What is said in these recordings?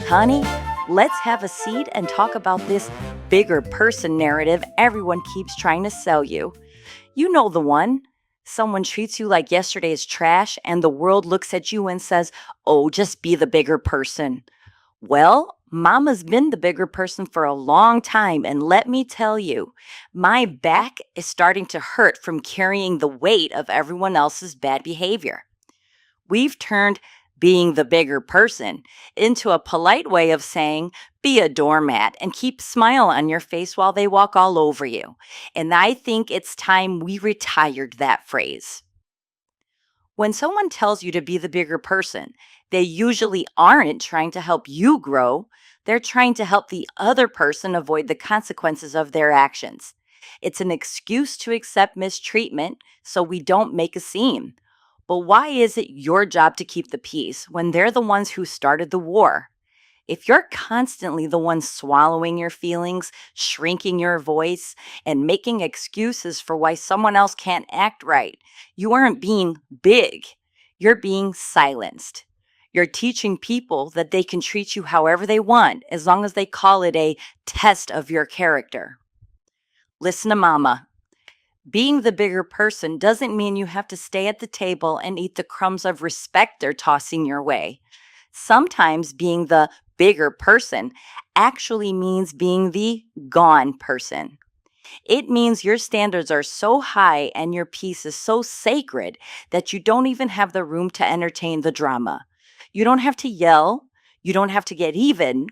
Honey, let's have a seat and talk about this bigger person narrative everyone keeps trying to sell you. You know the one. Someone treats you like yesterday's trash, and the world looks at you and says, "Oh, just be the bigger person." Well, Mama's been the bigger person for a long time, and let me tell you, my back is starting to hurt from carrying the weight of everyone else's bad behavior. We've turned being the bigger person into a polite way of saying, be a doormat and keep smile on your face while they walk all over you. And I think it's time we retired that phrase. When someone tells you to be the bigger person, they usually aren't trying to help you grow. They're trying to help the other person avoid the consequences of their actions. It's an excuse to accept mistreatment so we don't make a scene. But why is it your job to keep the peace when they're the ones who started the war? If you're constantly the one swallowing your feelings, shrinking your voice, and making excuses for why someone else can't act right, you aren't being big. You're being silenced. You're teaching people that they can treat you however they want as long as they call it a test of your character. Listen to Mama. Being the bigger person doesn't mean you have to stay at the table and eat the crumbs of respect they're tossing your way. Sometimes being the bigger person actually means being the gone person. It means your standards are so high and your peace is so sacred that you don't even have the room to entertain the drama. You don't have to yell, you don't have to get even,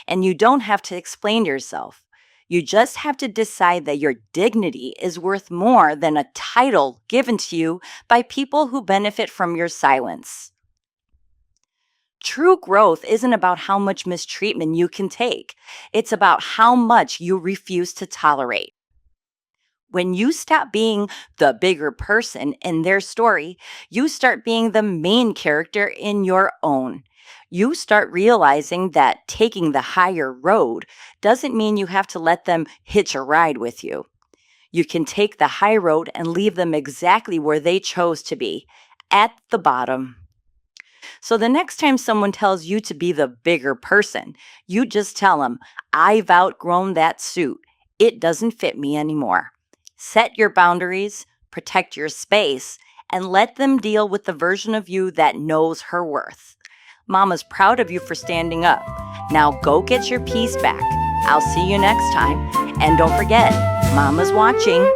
and you don't have to explain yourself. You just have to decide that your dignity is worth more than a title given to you by people who benefit from your silence. True growth isn't about how much mistreatment you can take. It's about how much you refuse to tolerate. When you stop being the bigger person in their story, you start being the main character in your own. You start realizing that taking the higher road doesn't mean you have to let them hitch a ride with you. You can take the high road and leave them exactly where they chose to be, at the bottom. So the next time someone tells you to be the bigger person, you just tell them, I've outgrown that suit. It doesn't fit me anymore. Set your boundaries, protect your space, and let them deal with the version of you that knows her worth. Mama's proud of you for standing up. Now go get your peace back. I'll see you next time. And don't forget, Mama's watching.